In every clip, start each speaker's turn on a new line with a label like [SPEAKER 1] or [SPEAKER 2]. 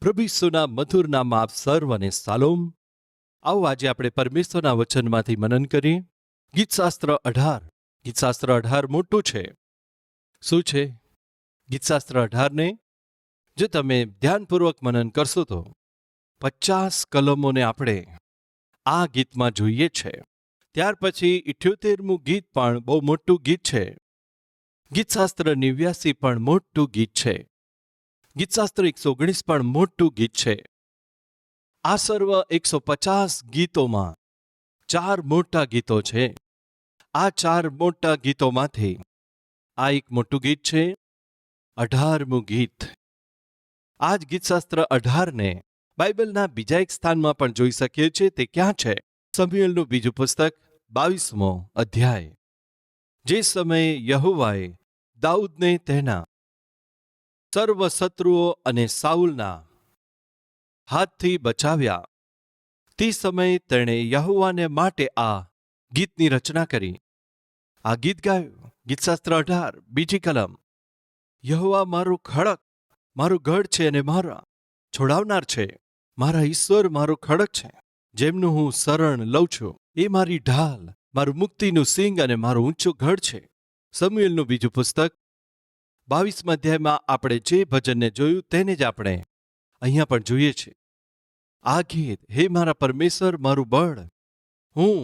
[SPEAKER 1] પ્રભુ ઈસુના મધુર નામમાં આપ સર્વને સાલોમ. આવો આજે આપણે પરમેશ્વરના વચનમાંથી મનન કરીએ. ગીતશાસ્ત્ર 18. ગીતશાસ્ત્ર 18 મોટું છે. શું છે ગીતશાસ્ત્ર 18ને? જો તમે ધ્યાનપૂર્વક મનન કરશો તો 50 કલમોને આપણે આ ગીતમાં જોઈએ છે. ત્યાર પછી 78મું ગીત પણ બહુ મોટું ગીત છે. ગીતશાસ્ત્ર 89 પણ મોટું ગીત છે. ગીતશાસ્ત્ર 119 પણ મોટું ગીત છે. આ સર્વ 150 ગીતોમાં 4 મોટા ગીતો છે. આ 4 મોટા ગીતોમાંથી આ એક મોટું ગીત છે, 18મું ગીત. આ જ ગીતશાસ્ત્ર 18ને બાઇબલના બીજા એક સ્થાનમાં પણ જોઈ શકીએ છીએ. તે ક્યાં છે? શમૂએલનું બીજું પુસ્તક 22મો અધ્યાય. જે સમયે યહોવાએ દાઉદને તેના સર્વ શત્રુઓ અને સાઉલના હાથથી બચાવ્યા, તે સમયે તેણે યહોવાને માટે આ ગીતની રચના કરી. આ ગીત ગાયું. ગીતશાસ્ત્ર 18 બીજી કલમ. યહોવા મારું ખડક, મારું ગઢ છે અને મારા છોડાવનાર છે. મારા ઈશ્વર મારો ખડક છે, જેમનું હું શરણ લઉં છું. એ મારી ઢાલ, મારું મુક્તિનું સિંગ અને મારું ઊંચું ગઢ છે. શમૂએલનું બીજું પુસ્તક 22મા અધ્યાયમાં આપણે જે ભજનને જોયું તેને જ આપણે અહીંયા પણ જોઈએ છે. આ ગીત, હે મારા પરમેશ્વર મારું બળ, હું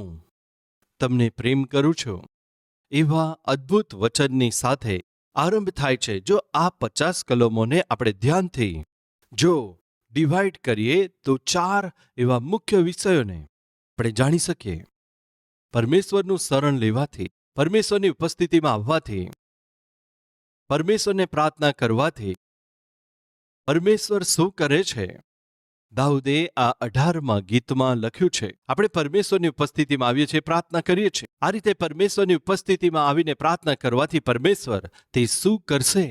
[SPEAKER 1] તમને પ્રેમ કરું છું, એવા અદ્ભુત વચનની સાથે આરંભ થાય છે. જો આ 50 કલમોને આપણે ધ્યાનથી જો ડિવાઈડ કરીએ તો 4 એવા મુખ્ય વિષયોને આપણે જાણી શકીએ. પરમેશ્વરનું શરણ લેવાથી, પરમેશ્વરની ઉપસ્થિતિમાં આવવાથી, પરમેશ્વરને પ્રાર્થના કરવાથી પરમેશ્વર શું કરે છે. દાઉદે આ 18મા ગીતમાં લખ્યું છે. આપણે પરમેશ્વરની ઉપસ્થિતિમાં આવીએ છીએ, પ્રાર્થના કરીએ છીએ. આ રીતે પરમેશ્વરની ઉપસ્થિતિમાં આવીને પ્રાર્થના કરવાથી પરમેશ્વર તે શું કરશે?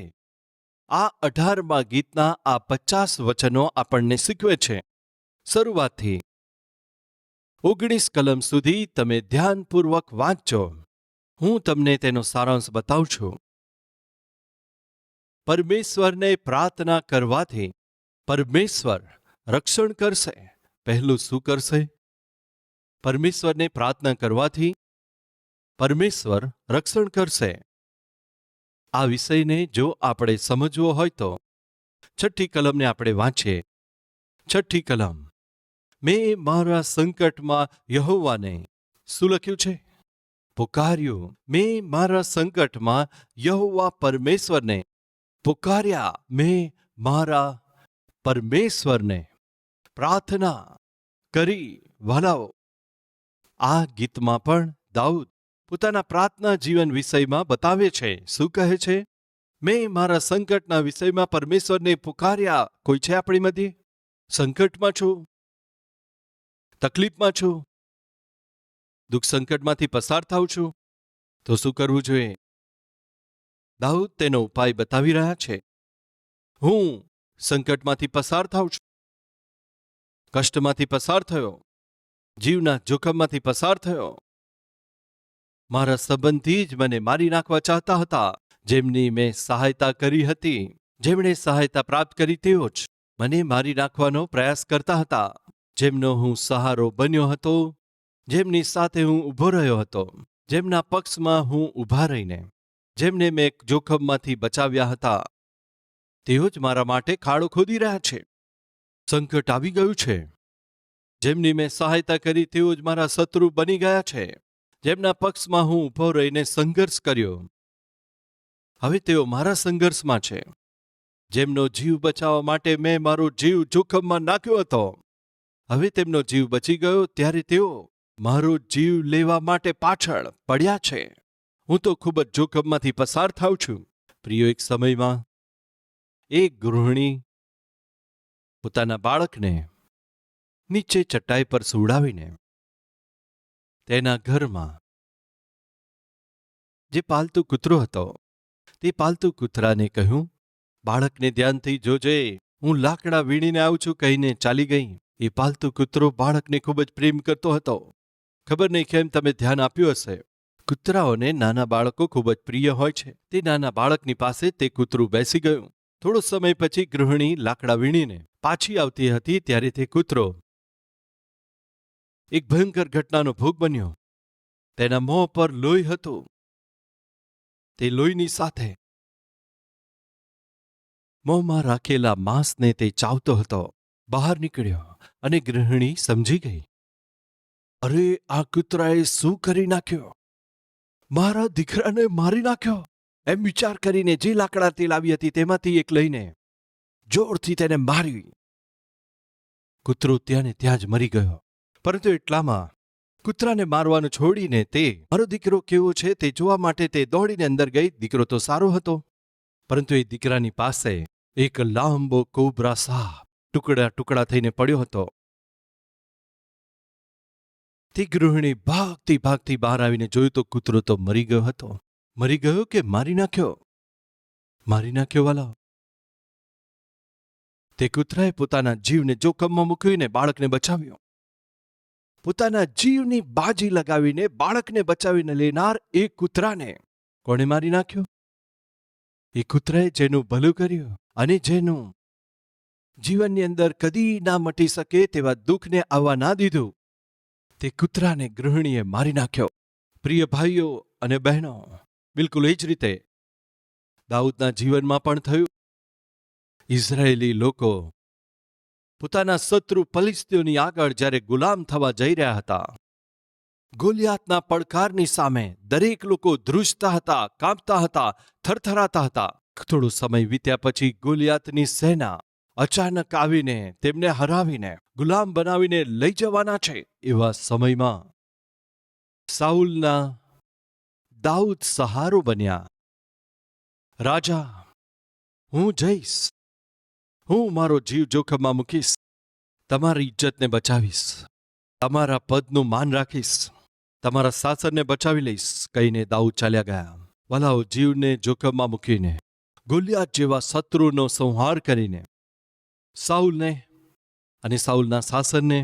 [SPEAKER 1] આ 18મા ગીતના આ 50 વચનો આપણને શીખવે છે. શરૂઆતથી 19 કલમ સુધી તમે ધ્યાનપૂર્વક વાંચજો. હું તમને તેનો સારાંશ બતાવું છું. પરમેશ્વરને પ્રાર્થના કરવાથી પરમેશ્વર રક્ષણ કરશે. પહેલું શું કરશે? પરમેશ્વરને પ્રાર્થના કરવાથી પરમેશ્વર રક્ષણ કરશે. આ વિષયને જો આપણે સમજવો હોય તો 6ઠ્ઠી કલમને આપણે વાંચીએ. 6ઠ્ઠી કલમ. મેં મારા સંકટમાં યહોવાને શું લખ્યું છે? પુકાર્યું. મેં મારા સંકટમાં યહોવા પરમેશ્વરને પુકાર્યા. મેં મારા પરમેશ્વરને પ્રાર્થના કરી. વાલાઓ, આ ગીતમાં પણ દાઉદ પોતાના પ્રાર્થના જીવન વિષયમાં બતાવે છે. શું કહે છે? મેં મારા સંકટના વિષયમાં પરમેશ્વરને પુકાર્યા. કોઈ છે આપણી મધ્યે? સંકટમાં છું, તકલીફમાં છું, દુઃખ સંકટમાંથી પસાર થાઉં છું, તો શું કરવું જોઈએ? દાઉદ તેનો ઉપાય બતાવી રહ્યા છે. હું સંકટમાંથી પસાર થાઉં છું, કષ્ટમાંથી પસાર થયો, જીવના જોખમમાંથી પસાર થયો. મારા સંબંધી જ મને મારી નાખવા ચાહતા હતા. જેમની મેં સહાયતા કરી હતી, જેમણે સહાયતા પ્રાપ્ત કરી તેઓ જ મને મારી નાખવાનો પ્રયાસ કરતા હતા. જેમનો હું સહારો બન્યો હતો, જેમની સાથે હું ઊભો રહ્યો હતો, જેમના પક્ષમાં હું ઊભા રહીને જેમને મેં જોખમમાંથી બચાવ્યા હતા, તેઓ જ મારા માટે ખાડો ખોદી રહ્યા છે. સંકટ આવી ગયું છે. જેમની મેં સહાયતા કરી તેઓ જ મારા શત્રુ બની ગયા છે. જેમના પક્ષમાં હું ઊભો રહીને સંઘર્ષ કર્યો, હવે તેઓ મારા સંઘર્ષમાં છે. જેમનો જીવ બચાવવા માટે મેં મારો જીવ જોખમમાં નાખ્યો હતો, હવે તેમનો જીવ બચી ગયો ત્યારે તેઓ મારો જીવ લેવા માટે પાછળ પડ્યા છે. હું તો ખૂબ જ જોખમમાંથી પસાર થાઉં છું. પ્રિય, એક સમયમાં એક ગૃહિણી પોતાના બાળકને નીચે ચટાઈ પર સુવડાવીને તેના ઘરમાં જે પાલતુ કૂતરો હતો તે પાલતુ કૂતરાને કહ્યું, બાળકને ધ્યાનથી જોજે, હું લાકડા વીણીને આવું છું કહીને ચાલી ગઈ. એ પાલતુ કૂતરો બાળકને ખૂબ જ પ્રેમ કરતો હતો. ખબર નહીં કેમ તમે ધ્યાન આપ્યું હશે, કૂતરાઓને નાના બાળકો ખૂબ જ પ્રિય હોય છે. તે નાના બાળકની પાસે તે કૂતરું બેસી ગયું. થોડો સમય પછી ગૃહિણી લાકડા વીણીને પાછી આવતી હતી ત્યારે તે કૂતરો એક ભયંકર ઘટનાનો ભોગ બન્યો. તેના મોં પર લોહી હતું. તે લોહીની સાથે મોંમાં રાખેલા માંસને તે ચાવતો હતો. બહાર નીકળ્યો અને ગૃહિણી સમજી ગઈ, અરે, આ કૂતરાએ શું કરી નાખ્યો? મારા દીકરાને મારી નાખ્યો. એમ વિચાર કરીને જે લાકડા તે લાવી હતી તેમાંથી એક લઈને જોરથી તેને મારી. કૂતરો ત્યાં ને ત્યાં જ મરી ગયો. પરંતુ એટલામાં કૂતરાને મારવાનું છોડીને તે મારો દીકરો કેવો છે તે જોવા માટે તે દોડીને અંદર ગઈ. દીકરો તો સારો હતો, પરંતુ એ દીકરાની પાસે એક લાંબો કોબરા સાપ ટુકડા ટુકડા થઈને પડ્યો હતો. તે ગૃહિણી ભાગતી ભાગતી બહાર આવીને જોયું તો કૂતરો તો મરી ગયો હતો. મરી ગયો કે મારી નાખ્યો? મારી નાખ્યો વાલા. તે કૂતરાએ પોતાના જીવને જોખમમાં મૂકીને બાળકને બચાવ્યો. પોતાના જીવની બાજી લગાવીને બાળકને બચાવીને લેનાર એ કૂતરાને કોણે મારી નાખ્યો? એ કૂતરાએ જેનું ભલું કર્યું અને જેનું જીવનની અંદર કદી ના મટી શકે તેવા દુઃખને આવવા ના દીધું, તે કૂતરાને ગૃહિણીએ મારી નાખ્યો. પ્રિય ભાઈઓ અને બહેનો, બિલકુલ એ જ રીતે દાઉદના જીવનમાં પણ થયું. ઇઝરાયેલી લોકો પોતાના શત્રુ ફલિસ્તીઓની આગળ જ્યારે ગુલામ થવા જઈ રહ્યા હતા, ગોલિયાતના પડકારની સામે દરેક લોકો ધ્રુજતા હતા, કાંપતા હતા, થરથરાતા હતા. થોડો સમય વીત્યા પછી ગોલિયાતની સેના અચાનક આવીને તેમને હરાવીને ગુલામ બનાવીને લઈ જવાના છે. એવા સમયમાં સાઉલના દાઉદ સહારો બન્યા. રાજા, હું જઈશ, હું મારો જીવ જોખમમાં મૂકીશ, તમારી ઇજ્જતને બચાવીશ, તમારા પદનું માન રાખીશ, તમારા શાસનને બચાવી લઈશ કહીને દાઉદ ચાલ્યા ગયા. વલાઓ, જીવને જોખમમાં મૂકીને ગોલિયાત જેવા શત્રુનો સંહાર કરીને સાઉલને અને સાઉલના શાસનને,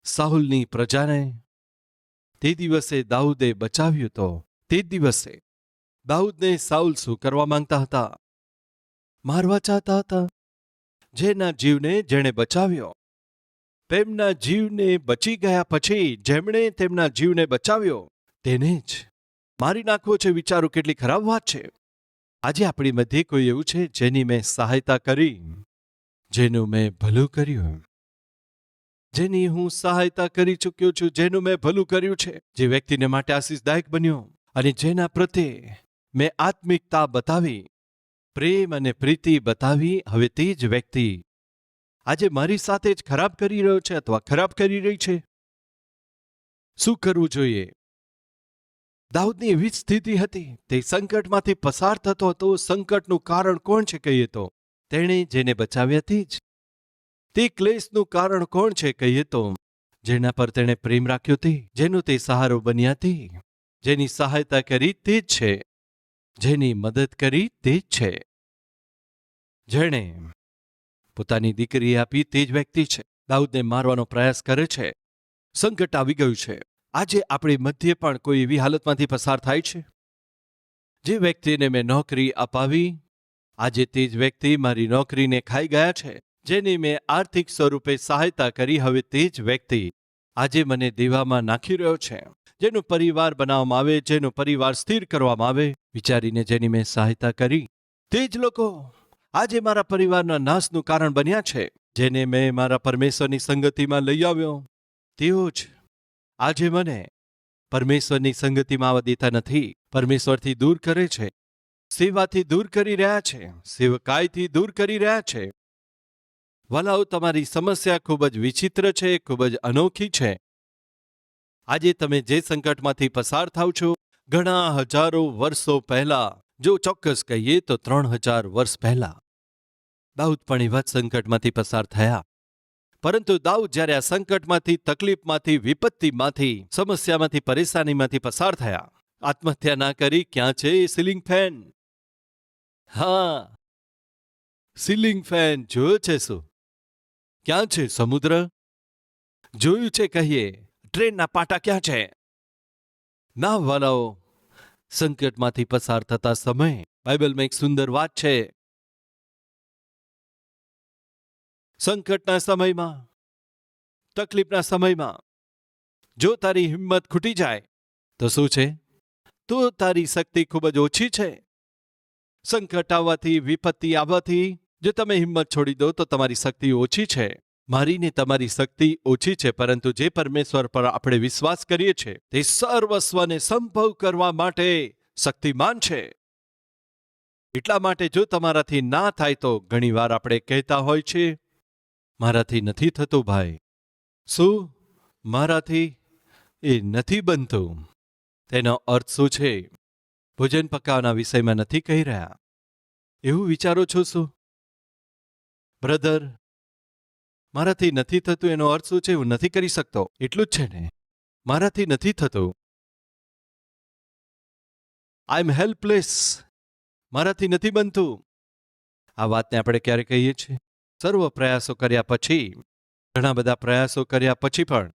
[SPEAKER 1] સાઉલની પ્રજાને તે દિવસે દાઉદે બચાવ્યું. તો તે દિવસે દાઉદને સાઉલ શું કરવા માંગતા હતા? મારવા ચાહતા હતા. જેના જીવને જેણે બચાવ્યો, તેમના જીવને બચી ગયા પછી જેમણે તેમના જીવને બચાવ્યો તેને જ મારી નાખવો છે. વિચારો, કેટલી ખરાબ વાત છે. આજે આપણી મધ્યે કોઈ એવું છે જેની મેં સહાયતા કરી, જેનું મેં ભલું કર્યું, જેની હું સહાયતા કરી ચૂક્યો છું, જેનું મેં ભલું કર્યું છે, જે વ્યક્તિને માટે આશીષદાયક બન્યો અને જેના પ્રત્યે મેં આત્મિકતા બતાવી, પ્રેમ અને પ્રીતિ બતાવી, હવે તે જ વ્યક્તિ આજે મારી સાથે જ ખરાબ કરી રહ્યો છે અથવા ખરાબ કરી રહી છે. શું કરવું જોઈએ? દાઉદની એવી જ સ્થિતિ હતી. તે સંકટમાંથી પસાર થતો હતો. સંકટનું કારણ કોણ છે કહીએ તો તેણે જેને બચાવ્યા તે જ. તે ક્લેશનું કારણ કોણ છે કહીએ તો જેના પર તેણે પ્રેમ રાખ્યો તે, જેનો તે સહારો બન્યા તે, જેની સહાયતા કરી તે જ છે, જેની મદદ કરી તે જ છે, જેણે પોતાની દીકરી આપી તે જ વ્યક્તિ છે. દાઉદને મારવાનો પ્રયાસ કરે છે. સંકટ આવી ગયું છે. આજે આપણી મધ્યે પણ કોઈ એવી હાલતમાંથી પસાર થાય છે. જે વ્યક્તિને મેં નોકરી અપાવી, આજે તે જ વ્યક્તિ મારી નોકરીને ખાઈ ગયા છે. જેની મેં આર્થિક સ્વરૂપે સહાયતા કરી, હવે તે જ વ્યક્તિ આજે મને દેવામાં નાખી રહ્યો છે. જેનો પરિવાર બનાવવામાં આવે, જેનો પરિવાર સ્થિર કરવામાં આવે, વિચારીને જેની મેં સહાયતા કરી, તે જ લોકો આજે મારા પરિવારના નાશનું કારણ બન્યા છે. જેને મેં મારા પરમેશ્વરની સંગતિમાં લઈ આવ્યો, તેઓ જ આજે મને પરમેશ્વરની સંગતિમાં આવવા દેતા નથી, પરમેશ્વરથી દૂર કરે છે, સેવાથી દૂર કરી રહ્યા છે, સેવકાઈથી દૂર કરી રહ્યા છે. વલાઓ, તમારી સમસ્યા ખૂબ જ વિચિત્ર છે, ખૂબ જ અનોખી છે. આજે તમે જે સંકટમાંથી પસાર થાવ છો, ઘણા હજારો વર્ષો પહેલા, જો ચોક્કસ કહીએ તો 3000 વર્ષ પહેલા દાઉદ પણ એવા જ સંકટમાંથી પસાર થયા. પરંતુ દાઉદ જ્યારે આ સંકટમાંથી, તકલીફમાંથી, વિપત્તિમાંથી, સમસ્યામાંથી, પરેશાનીમાંથી પસાર થયા, આત્મહત્યા ના કરી. ક્યાં છે એ સીલિંગ ફેન? હા, સીલિંગ ફેન જોયો છે શું? ક્યાં છે સમુદ્ર? જોયું છે કહીએ. ટ્રેનના પાટા ક્યાં છે? ના વાલાઓ, સંકટમાંથી પસાર થતા સમયે બાઇબલમાં એક સુંદર વાત છે. સંકટના સમયમાં, તકલીફના સમયમાં જો તારી હિંમત ખૂટી જાય તો શું છે? તો તારી શક્તિ ખૂબ જ ઓછી છે. સંકટ આવવાથી, વિપત્તિ આવવાથી જો તમે હિંમત છોડી દો તો તમારી શક્તિ ઓછી છે. મારી ને તમારી શક્તિ ઓછી છે, પરંતુ જે પરમેશ્વર પર આપણે વિશ્વાસ કરીએ છીએ તે સર્વસ્વને સંભવ કરવા માટે શક્તિમાન છે. એટલા માટે જો તમારાથી ના થાય તો ઘણીવાર આપણે કહેતા હોય છે, મારાથી નથી થતું ભાઈ. શું? મારાથી એ નથી બનતું. તેનો અર્થ શું છે? ભોજન પકાવવાના વિષયમાં નથી કહી રહ્યા. એવું વિચારો છો શું? બ્રધર, મારાથી નથી થતું એનો અર્થ શું છે? હું નથી કરી શકતો, એટલું જ છે ને? મારાથી નથી થતું. આઈ એમ હેલ્પલેસ. મારાથી નથી બનતું. આ વાતને આપણે ક્યારે કહીએ છીએ? સર્વ પ્રયાસો કર્યા પછી, ઘણા બધા પ્રયાસો કર્યા પછી પણ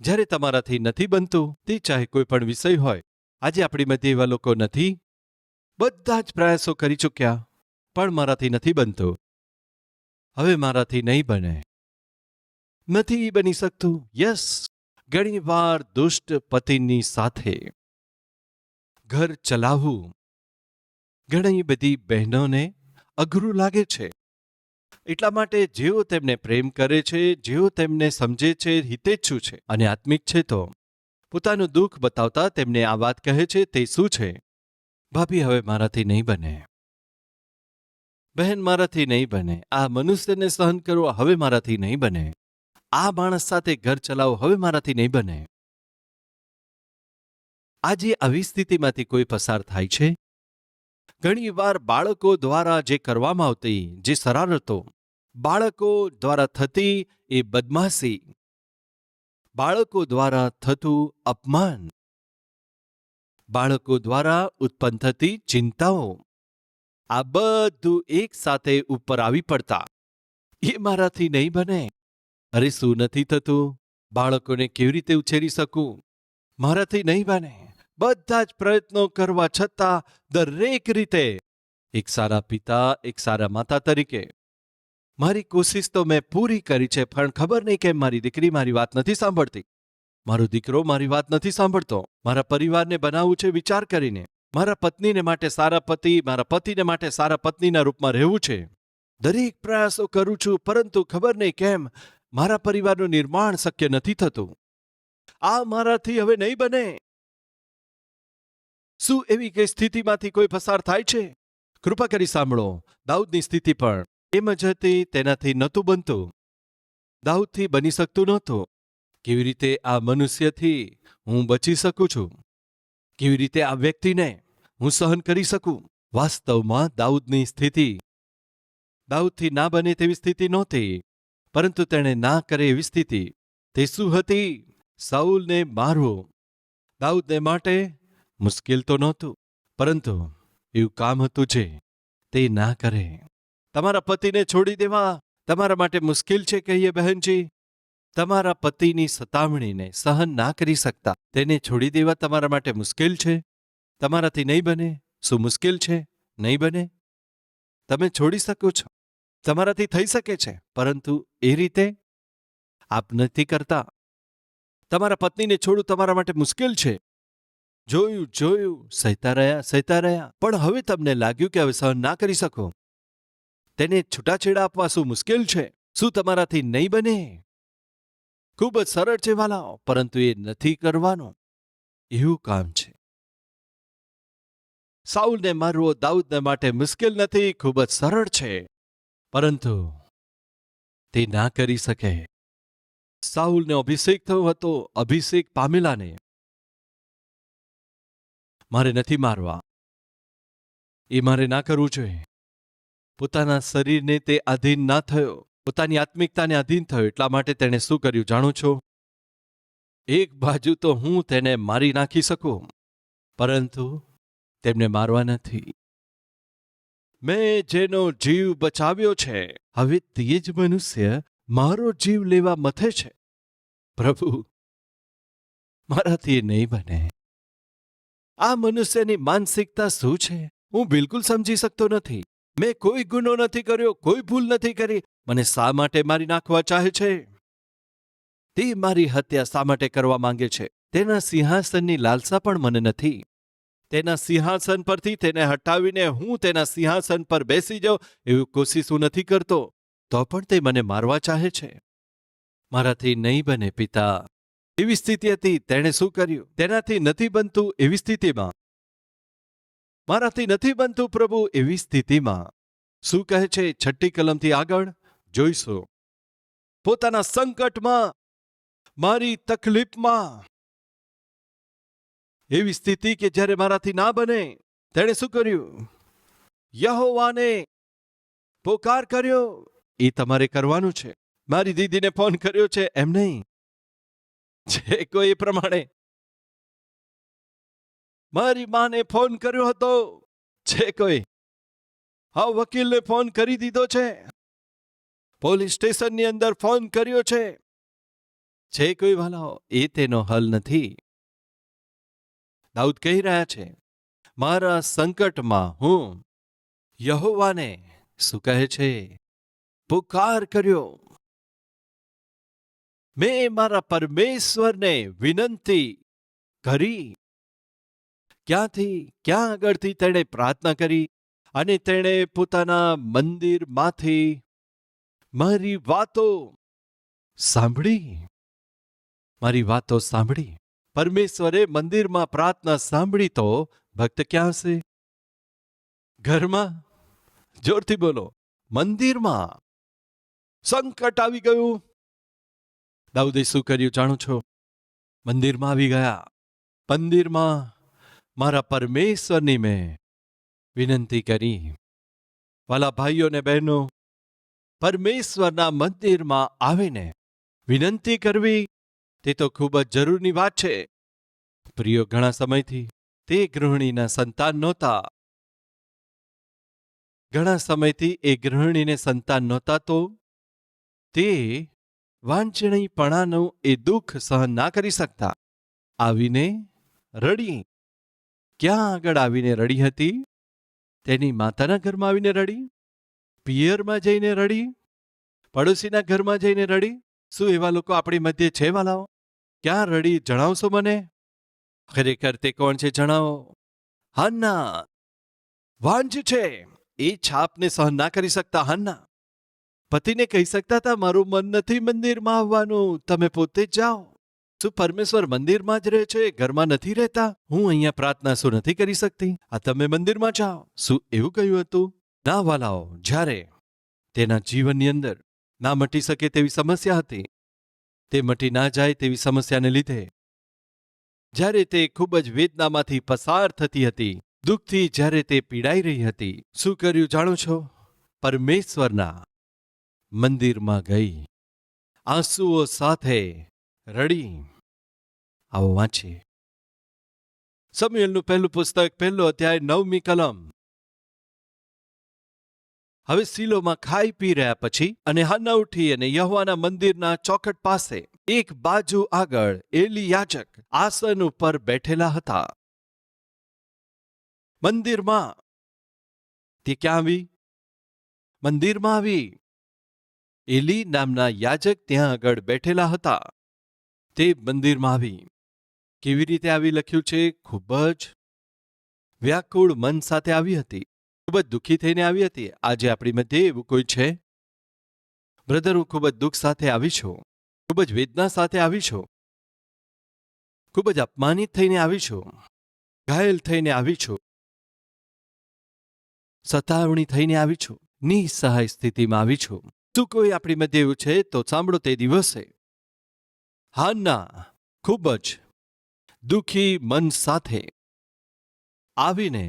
[SPEAKER 1] જ્યારે તમારાથી નથી બનતું, તે ચાહે કોઈ પણ વિષય હોય. આજે આપણી મધ્ય એવા લોકો નથી? બધા જ પ્રયાસો કરી ચૂક્યા પણ મારાથી નથી બનતું. હવે મારાથી નહીં બને, નથી બની શકતું. યસ, ઘણી વાર દુષ્ટ પતિની સાથે ઘર ચલાવવું ઘણી બધી બહેનોને અઘરું લાગે છે. એટલા માટે જેઓ તેમને પ્રેમ કરે છે, જેઓ તેમને સમજે છે, હિતેચ્છુ છે અને આત્મિક છે, તો પોતાનું દુઃખ બતાવતા તેમને આ વાત કહે છે. તે શું છે? ભાભી, હવે મારાથી નહીં બને. બહેન, મારાથી નહીં બને. આ મનુષ્યને સહન કરવો હવે મારાથી નહીં બને. આ માણસ સાથે ઘર ચલાવો હવે મારાથી નહીં બને. આજે આવી સ્થિતિમાંથી કોઈ પસાર થાય છે? ઘણીવાર બાળકો દ્વારા જે કરવામાં આવતી જે શરારતો, બાળકો દ્વારા થતી એ બદમાશી, બાળકો દ્વારા થતું અપમાન, બાળકો દ્વારા ઉત્પન્ન થતી ચિંતાઓ, આ બધું એક સાથે ઉપર આવી પડતા એ મારાથી નહીં બને. અરે શું નથી થતું? બાળકોને કેવી રીતે ઉછેરી શકું? મારાથી નહીં બને. બધા જ પ્રયત્નો કરવા છતાં દરેક રીતે એક સારા પિતા, એક સારા માતા તરીકે મારી કોશિશ તો મેં પૂરી કરી છે, પણ ખબર નહીં કેમ મારી દીકરી મારી વાત નથી સાંભળતી. મારો દીકરો મારી વાત નથી સાંભળતો. મારા પરિવારને બનાવવું છે વિચાર કરીને. મારા પત્નીને માટે સારા પતિ, મારા પતિને માટે સારા પત્નીના રૂપમાં રહેવું છે. દરેક પ્રયાસો કરું છું, પરંતુ ખબર નહીં કેમ મારા પરિવારનું નિર્માણ શક્ય નથી થતું. આ મારાથી હવે નહીં બને. શું એવી કઈ સ્થિતિમાંથી કોઈ પસાર થાય છે? કૃપા કરી સાંભળો. દાઉદની સ્થિતિ પણ એમ જ હતી. તેનાથી નહોતું બનતું. દાઉદથી બની શકતું નહોતું. કેવી રીતે આ મનુષ્યથી હું બચી શકું છું? કેવી રીતે આ વ્યક્તિને હું સહન કરી શકું? વાસ્તવમાં દાઉદની સ્થિતિ દાઉદથી ના બને તેવી સ્થિતિ નહોતી, પરંતુ તેણે ના કરે એવી સ્થિતિ. તે શું હતી? સાઉલને મારવો. દાઉદને માટે મુશ્કેલ તો નહોતું, પરંતુ એવું કામ હતું જે તે ના કરે. તમારા પતિને છોડી દેવા તમારા માટે મુશ્કેલ છે કહીએ બહેનજી? તમારા પતિની સતામણીને સહન ના કરી શકતા તેને છોડી દેવા તમારા માટે મુશ્કેલ છે? તમારાથી નહીં બને? શું મુશ્કેલ છે? નહીં બને? તમે છોડી શકો છો, તમારાથી થઈ શકે છે, પરંતુ એ રીતે આપ નથી કરતા. તમારા પત્નીને છોડવું તમારા માટે મુશ્કેલ છે. જોયું, સહેતા રહ્યા, પણ હવે તમને લાગ્યું કે હવે સહન ના કરી શકો. તેને છૂટાછેડા આપવા શું મુશ્કેલ છે? શું તમારાથી નહીં બને? ખૂબ જ સરળ છે વાલાઓ, પરંતુ એ નથી કરવાનું. એવું કામ છે. સાઉલને મારવો દાઉદને માટે મુશ્કેલ નથી, ખૂબ જ સરળ છે, પરંતુ તે ના કરી શકે. સાઉલને અભિષેક થયો હતો, અભિષેક પામેલાને મારે નથી મારવા, એ મારે ના કરવું જોઈએ. પોતાના શરીરને તે આધીન ના થયો, પોતાની આત્મિકતાને આધીન થયો. એટલા માટે તેણે શું કર્યું જાણો છો? એક બાજુ તો હું તેને મારી નાખી શકું, પરંતુ તેમને મારવા નથી. મેં જેનો જીવ બચાવ્યો છે, હવે તે જ મનુષ્ય મારો જીવ લેવા મથે છે. પ્રભુ, મારાથી એ નહીં બને. આ મનુષ્યની માનસિકતા શું છે હું બિલકુલ સમજી શકતો નથી. મેં કોઈ ગુનો નથી કર્યો, કોઈ ભૂલ નથી કરી, મને શા માટે મારી નાખવા ચાહે છે? તે મારી હત્યા શા માટે કરવા માંગે છે? તેના સિંહાસનની લાલસા પણ મને નથી. તેના સિંહાસન પરથી તેને હટાવીને હું તેના સિંહાસન પર બેસી જાઉં એવું કોશિશ હું નથી કરતો, તો પણ તે મને મારવા ચાહે છે. મારાથી નહીં બને પિતા. એવી સ્થિતિ હતી. તેણે શું કર્યું? તેનાથી નથી બનતું એવી સ્થિતિમાં, મારાથી નથી બનતું પ્રભુ એવી સ્થિતિમાં શું કહે છે? 6ઠ્ઠી કલમથી આગળ જોઈશું. પોતાના સંકટમાં, મારી તકલીફમાં, એવી સ્થિતિ કે જ્યારે મારાથી ના બને, તેણે શું કર્યું? યહોવાને પોકાર કર્યો. એ તમારે કરવાનું છે. મારી દીદીને ફોન કર્યો છે એમ નહીં, જે કોઈ એ પ્રમાણે મારી માને ફોન કર્યો હતો, છે કોઈ હા વકીલને ફોન કરી દીધો છે, પોલીસ સ્ટેશનની અંદર ફોન કર્યો છે કોઈ વાલાઓ, એ તેનો હલ નથી. દાઉદ કહી રહ્યા છે, મારા સંકટમાં હું યહોવાને શું કહે છે? પુકાર કર્યો. મેં મારા પરમેશ્વરને વિનંતી કરી. ક્યાંથી, ક્યાં આગળથી તેણે પ્રાર્થના કરી અને તેણે પોતાના મંદિરમાંથી મારી વાતો સાંભળી. મારી વાતો સાંભળી. પરમેશ્વરે મંદિરમાં પ્રાર્થના સાંભળી તો ભક્ત ક્યાં હશે? ઘરમાં. જોરથી બોલો, મંદિરમાં. સંકટ આવી ગયું. દાઉદે શું કર્યું જાણો છો? મંદિરમાં આવી ગયા. મંદિરમાં મારા પરમેશ્વરની મેં વિનંતી કરી. વાલા ભાઈઓ ને બહેનો, પરમેશ્વરના મંદિરમાં આવીને વિનંતી કરવી તે તો ખૂબ જ જરૂરની વાત છે. પ્રિયો, ઘણા સમયથી તે ગૃહિણીના સંતાન નહોતા. ઘણા સમયથી એ ગૃહિણીને સંતાન નહોતા, તો તે વાંચણીપણાનું એ દુઃખ સહન ના કરી શકતા. આવીને રડી. ક્યાં આગળ આવીને રડી હતી? તેની માતાના ઘરમાં આવીને રડી? પિયરમાં જઈને રડી? પડોશીના ઘરમાં જઈને રડી? શું એવા લોકો આપણી મધ્યે છે વાલાઓ? ક્યાં રડી જણાવશો મને? ખરેખર તે કોણ છે જણાવો? હન્ના. વાંજ છે. એ છાપને સહન ના કરી શકતા હન્ના પતિને કહી શકતા હતા, મારું મન નથી મંદિરમાં આવવાનું, તમે પોતે જ જાઓ. શું પરમેશ્વર મંદિરમાં જ રહે છે, ઘરમાં નથી રહેતા? હું અહીંયા પ્રાર્થના શું નથી કરી શકતી? આ તમે મંદિરમાં જાઓ. શું એવું કહ્યું હતું? ના વાલાઓ, જ્યારે તેના જીવનની અંદર ના મટી શકે તેવી સમસ્યા હતી, તે મટી ના જાય તેવી સમસ્યાને લીધે જ્યારે તે ખૂબ જ વેદનામાંથી પસાર થતી હતી, દુઃખથી જ્યારે તે પીડાઈ રહી હતી, શું કર્યું જાણો છો? પરમેશ્વરના મંદિરમાં ગઈ, આંસુઓ સાથે રડી. આવો વાંચીએ. શમૂએલનું પહેલું પુસ્તક, 1 અધ્યાય, 9મી કલમ. હવે શીલોમાં ખાઈ પી રહ્યા પછી અને હન્ના ઉઠી અને યહોવાના મંદિરના ચોખટ પાસે એક બાજુ આગળ એલી યાજક આસન ઉપર બેઠેલા હતા. મંદિરમાં. તે ક્યાં આવી? મંદિરમાં આવી. એલી નામના યાજક ત્યાં આગળ બેઠેલા હતા. તે મંદિરમાં આવી. કેવી રીતે આવી લખ્યું છે? ખૂબ જ વ્યાકુળ મન સાથે આવી હતી. ખૂબ જ દુઃખી થઈને આવી હતી. આજે આપણી મધ્યે એવું કોઈ છે? બ્રધર, હું ખૂબ જ દુઃખ સાથે આવી છું. ખૂબ જ વેદના સાથે આવી છું. ખૂબ જ અપમાનિત થઈને આવી છું. ઘાયલ થઈને આવી છું. સતાવણી થઈને આવી છું. નિસહાય સ્થિતિમાં આવી છું. શું કોઈ આપણી મધ્યે એવું છે? તો સાંભળો. તે દિવસે હન્ના ખૂબ જ દુઃખી મન સાથે આવીને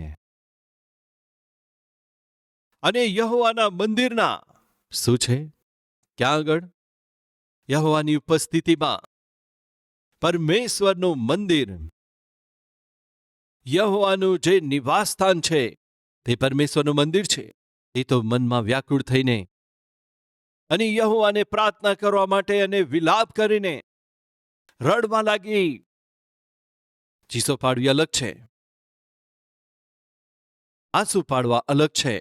[SPEAKER 1] અને યહોવાના મંદિરના શું છે? ક્યાં આગળ? યહોવાની ઉપસ્થિતિમાં. પરમેશ્વરનું મંદિર, યહોવાનું જે નિવાસસ્થાન છે, તે પરમેશ્વરનું મંદિર છે. એ તો મનમાં વ્યાકુળ થઈને અને યહોવાને પ્રાર્થના કરવા માટે અને વિલાપ કરીને રડવા લાગી. ચીસો પાડવી અલગ છે, આંસુ પાડવા અલગ છે.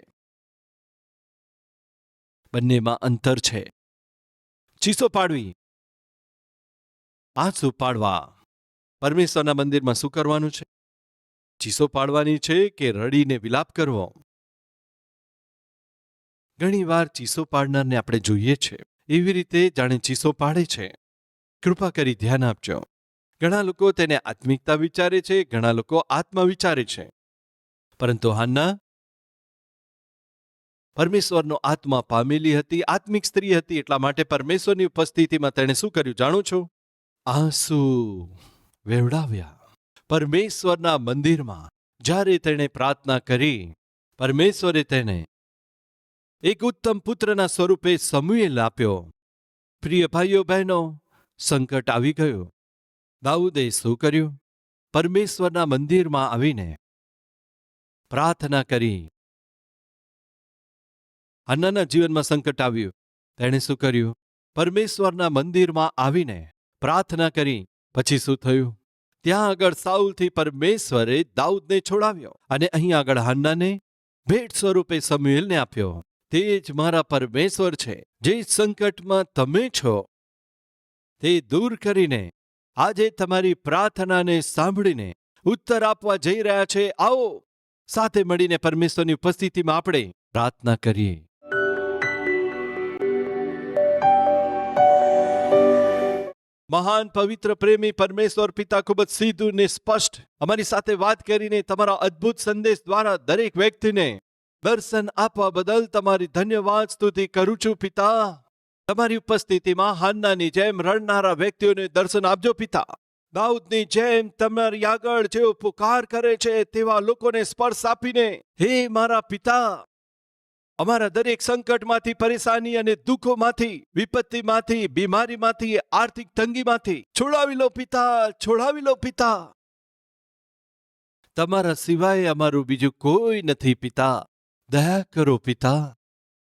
[SPEAKER 1] બંનેમાં અંતર છે. ચીસો પાડવી, આંસુ પાડવા. પરમેશ્વરના મંદિરમાં શું કરવાનું છે? ચીસો પાડવાની છે કે રડીને વિલાપ કરવો? ઘણીવાર ચીસો પાડનારને આપણે જોઈએ છે એવી રીતે જાણે ચીસો પાડે છે. કૃપા કરી ધ્યાન આપજો. ઘણા લોકો તેને આત્મિકતા વિચારે છે, ઘણા લોકો આત્મા વિચારે છે. પરંતુ હાન્ના પરમેશ્વરનો આત્મા પામેલી હતી, આત્મિક સ્ત્રી હતી. એટલા માટે પરમેશ્વરની ઉપસ્થિતિમાં તેણે શું કર્યું જાણો છો? આંસુ વેવડાવ્યા. પરમેશ્વરના મંદિરમાં જ્યારે તેણે પ્રાર્થના કરી, પરમેશ્વરે તેને એક ઉત્તમ પુત્રના સ્વરૂપે સમુએલ આપ્યો. પ્રિય ભાઈઓ બહેનો, સંકટ આવી ગયું. દાઉદે શું કર્યું? પરમેશ્વરના મંદિરમાં આવીને પ્રાર્થના કરી. હન્નાના જીવનમાં સંકટ આવ્યું. તેણે શું કર્યું? પરમેશ્વરના મંદિરમાં આવીને પ્રાર્થના કરી. પછી શું થયું? ત્યાં આગળ સાઉલથી પરમેશ્વરે દાઉદને છોડાવ્યો અને અહીં આગળ હન્નાને ભેટ સ્વરૂપે સમુએલને આપ્યો. તે જ મારા પરમેશ્વર છે, જે સંકટમાં તમે છો તે દૂર કરીને આજે તમારી પ્રાર્થનાને સાંભળીને ઉત્તર આપવા જઈ રહ્યા છે. આવો સાથે મળીને પરમેશ્વરની ઉપસ્થિતિમાં આપણે પ્રાર્થના કરીએ. મહાન પવિત્ર પ્રેમી પરમેશ્વર પિતા, ખૂબ જ સીધું ને સ્પષ્ટ અમારી સાથે વાત કરીને તમારા અદ્ભુત સંદેશ દ્વારા દરેક વ્યક્તિને દર્શન આપવા બદલ તમારી ધન્યવાદ સ્તુતિ કરું છું પિતા. તમારી ઉપસ્થિતિમાં હાન્નાની જેમ રડનારા વ્યક્તિઓને દર્શન આપજો પિતા. દાઉદની જેમ તમારી આગળ જેઓ પુકાર કરે છે તેવા લોકોને સ્પર્શ આપીને, હે મારા પિતા, અમારા દરેક સંકટમાંથી, પરેશાની અને દુઃખોમાંથી, વિપત્તિમાંથી, બીમારીમાંથી, આર્થિક તંગીમાંથી છોડાવી લો પિતા, છોડાવી લો પિતા. તમારા સિવાય અમારું બીજું કોઈ નથી પિતા. દયા કરો પિતા,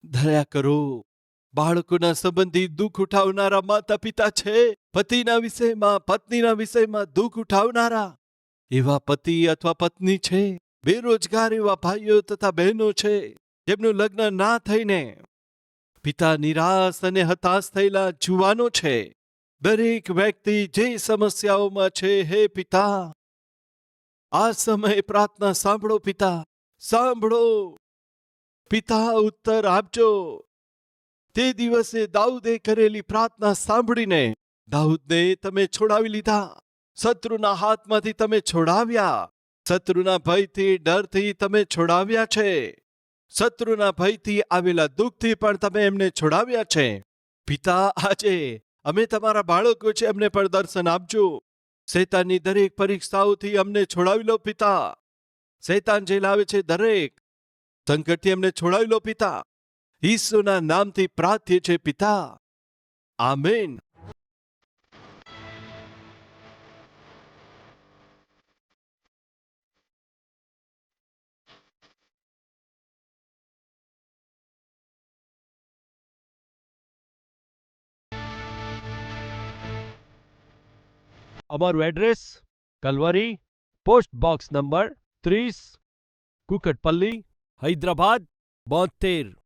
[SPEAKER 1] દયા કરો. બાળકોના સંબંધી દુઃખ ઉઠાવનારા માતા પિતા છે, પતિના વિષયમાં, પત્નીના વિષયમાં દુઃખ ઉઠાવનારા એવા પતિ અથવા પત્ની છે, બેરોજગાર એવા ભાઈઓ તથા બહેનો છે જેમનું લગ્ન ના થઈને પિતા નિરાશ અને હતાશ થયેલા જુવાનો છે. દરેક વ્યક્તિ જે સમસ્યાઓમાં છે, હે પિતા, આ સમયે પ્રાર્થના સાંભળો પિતા, સાંભળો પિતા, ઉત્તર આપજો. તે દિવસે દાઉદે કરેલી પ્રાર્થના સાંભળીને દાઉદને તમે છોડાવી લીધા. શત્રુના હાથમાંથી તમે છોડાવ્યા. શત્રુના ભયથી, ડરથી તમે છોડાવ્યા છે. શત્રુના ભયથી આવેલા દુઃખથી પણ તમે એમને છોડાવ્યા છે. પિતા, આજે અમે તમારા બાળકો છે, અમને પણ દર્શન આપજો. શૈતાનની દરેક પરીક્ષાઓથી અમને છોડાવી લો પિતા. શૈતાન જે લાવે છે દરેક સંકટથી અમને છોડાવી લો પિતા. ઈસુના નામથી પ્રાર્થીએ છે પિતા. આમેન.
[SPEAKER 2] અમારું address Calvary, post box number 30, Kukatpally, Hyderabad 72.